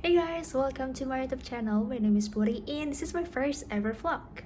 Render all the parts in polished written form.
Hey guys, welcome to my YouTube channel. My name is Morrie and this is my first ever vlog.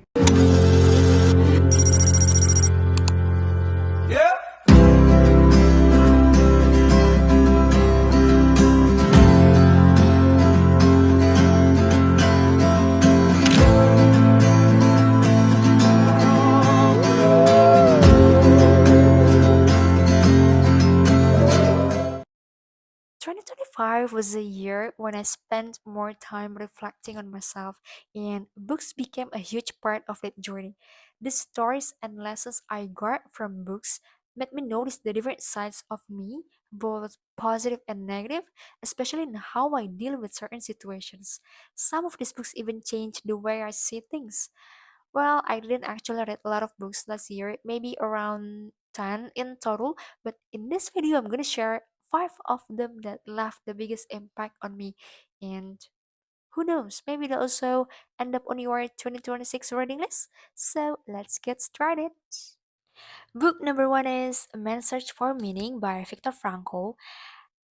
2025 was a year when I spent more time reflecting on myself, and books became a huge part of that journey. The stories and lessons I got from books made me notice the different sides of me, both positive and negative, especially in how I deal with certain situations. Some of these books even changed the way I see things. Well, I didn't actually read a lot of books last year, maybe around 10 in total, but in this video, I'm gonna share 5 of them that left the biggest impact on me. And who knows, maybe they'll also end up on your 2026 reading list. So let's get started. Book number one is A Man's Search for Meaning by Viktor Frankl.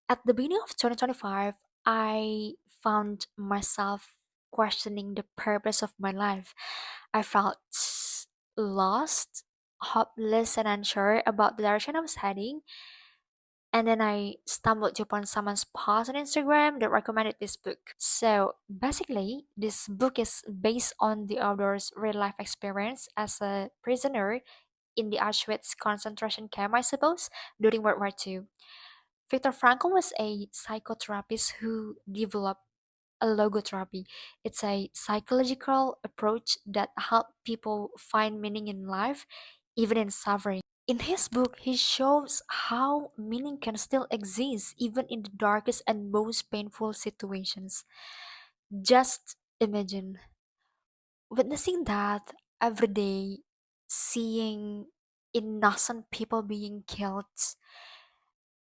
At the beginning of 2025, I found myself questioning the purpose of my life. I felt lost, hopeless, and unsure about the direction I was heading. And then I stumbled upon someone's post on Instagram that recommended this book. So basically, this book is based on the author's real life experience as a prisoner in the Auschwitz concentration camp, I suppose, during World War II. Viktor Frankl was a psychotherapist who developed a logotherapy. It's a psychological approach that helps people find meaning in life, even in suffering. In his book, he shows how meaning can still exist even in the darkest and most painful situations. Just imagine witnessing that every day, seeing innocent people being killed,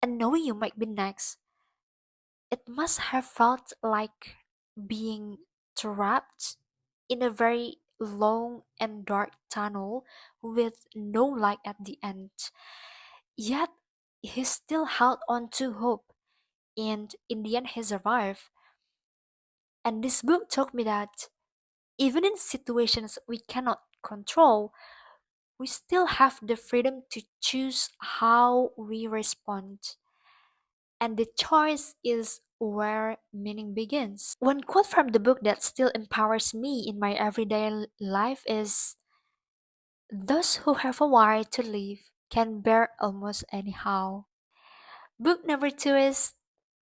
and knowing you might be next. It must have felt like being trapped in a very long and dark tunnel with no light at the end. Yet he still held on to hope, and in the end, he survived. And this book taught me that even in situations we cannot control, we still have the freedom to choose how we respond. And the choice is where meaning begins. One quote from the book that still empowers me in my everyday life is: those who have a why to live can bear almost anyhow. Book number two is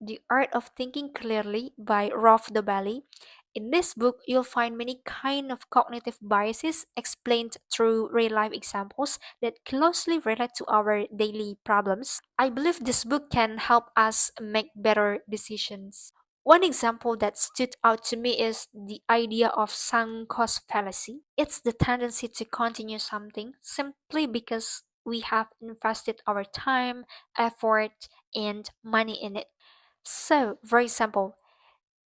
The Art of Thinking Clearly by Rolf Dobelli. In this book, you'll find many kind of cognitive biases explained through real-life examples that closely relate to our daily problems. I believe this book can help us make better decisions. One example that stood out to me is the idea of sunk cost fallacy. It's the tendency to continue something simply because we have invested our time, effort, and money in it. So, for example,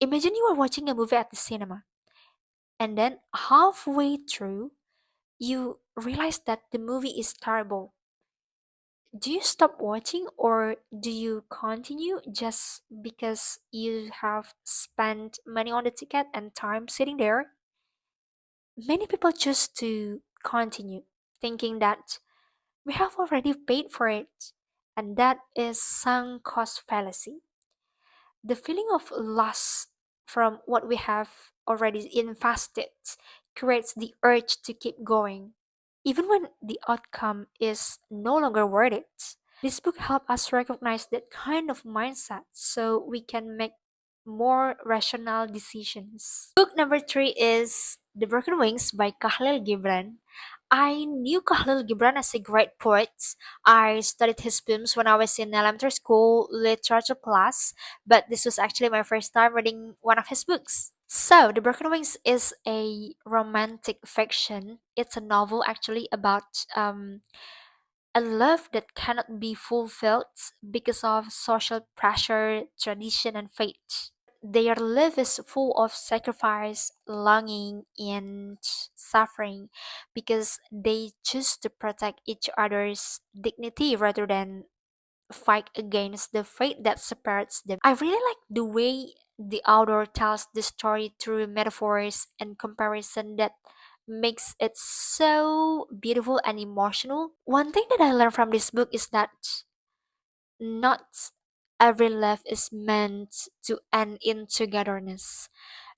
imagine you are watching a movie at the cinema, and then halfway through, you realize that the movie is terrible. Do you stop watching or do you continue just because you have spent money on the ticket and time sitting there? Many people choose to continue, thinking that we have already paid for it, and that is sunk cost fallacy. The feeling of loss from what we have already invested creates the urge to keep going, even when the outcome is no longer worth it. This book helps us recognize that kind of mindset so we can make more rational decisions. Book number three is The Broken Wings by Khalil Gibran. I knew Khalil Gibran as a great poet. I studied his poems when I was in elementary school literature class, but this was actually my first time reading one of his books. So, The Broken Wings is a romantic fiction. It's a novel actually about a love that cannot be fulfilled because of social pressure, tradition, and fate. Their love is full of sacrifice, longing, and suffering because they choose to protect each other's dignity rather than fight against the fate that separates them. I really like the way the author tells the story through metaphors and comparison that makes it so beautiful and emotional. One thing that I learned from this book is that not every love is meant to end in togetherness.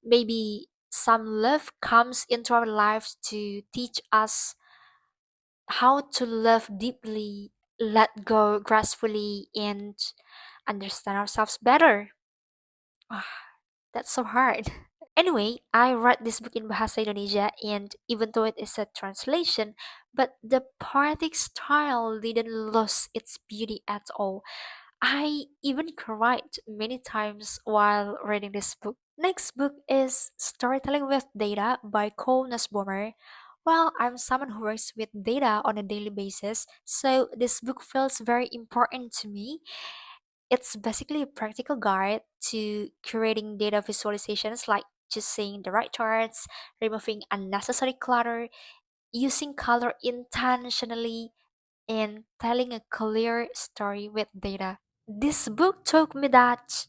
Maybe some love comes into our lives to teach us how to love deeply, let go gracefully, and understand ourselves better. Ah, that's so hard. Anyway, I read this book in Bahasa Indonesia, and even though it is a translation, but the poetic style didn't lose its beauty at all. I even cried many times while reading this book. Next book is Storytelling with Data by Cole Nussbaumer. Well, I'm someone who works with data on a daily basis, so this book feels very important to me. It's basically a practical guide to creating data visualizations like choosing the right charts, removing unnecessary clutter, using color intentionally, and telling a clear story with data. This book taught me that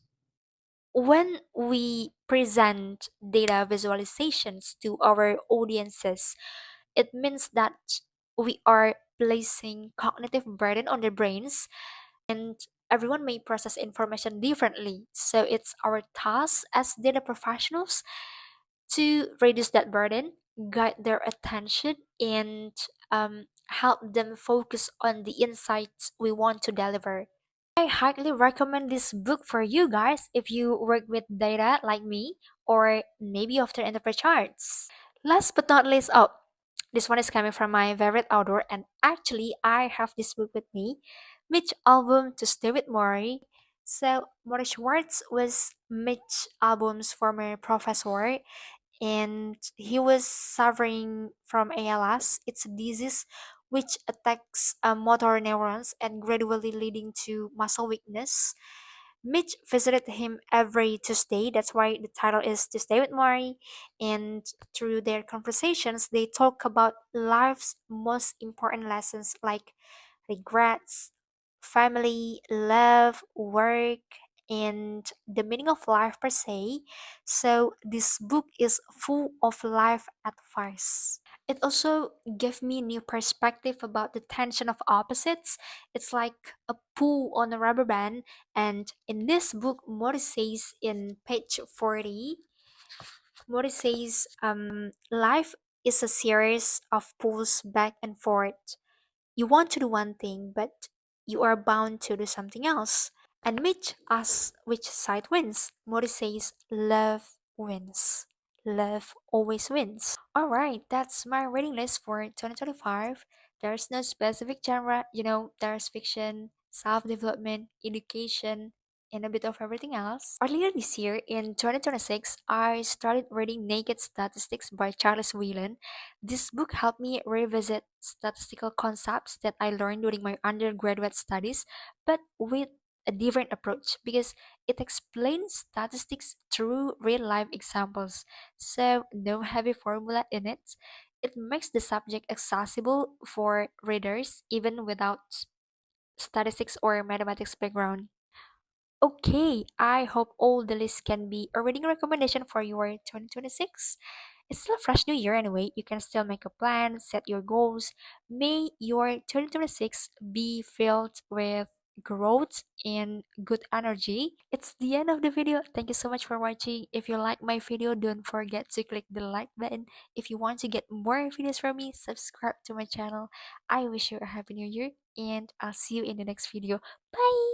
when we present data visualizations to our audiences, it means that we are placing cognitive burden on their brains, and everyone may process information differently. So it's our task as data professionals to reduce that burden, guide their attention, and help them focus on the insights we want to deliver. I highly recommend this book for you guys if you work with data like me, or maybe after interpret charts. Last but not least, oh, this one is coming from my favorite author, and actually, I have this book with me, Mitch Album to Stay with Morrie. So, Morrie Schwartz was Mitch Album's former professor, and he was suffering from ALS. It's a disease which attacks motor neurons and gradually leading to muscle weakness. Mitch visited him every Tuesday. That's why the title is To Stay with Maury. And through their conversations, they talk about life's most important lessons like regrets, family, love, work, and the meaning of life per se. So this book is full of life advice. It also gave me new perspective about the tension of opposites. It's like a pull on a rubber band, and in this book, Mori says in page 40, Mori says, life is a series of pulls back and forth. You want to do one thing, but you are bound to do something else. And Mitch asks which side wins. Mori says, love wins. Love always wins. Alright, that's my reading list for 2025. There's no specific genre, there's fiction, self development, education, and a bit of everything else. Earlier this year, in 2026, I started reading Naked Statistics by Charles Whelan. This book helped me revisit statistical concepts that I learned during my undergraduate studies, but with a different approach because it explains statistics through real life examples. So, no heavy formula in it. It makes the subject accessible for readers even without statistics or mathematics background. Okay, I hope all the lists can be a reading recommendation for your 2026. It's still a fresh new year anyway. You can still make a plan, set your goals. May your 2026 be filled with growth and good energy. It's the end of the video. Thank you so much for watching. If you like my video, don't forget to click the like button. If you want to get more videos from me, subscribe to my channel. I wish you a happy new year, and I'll see you in the next video. Bye!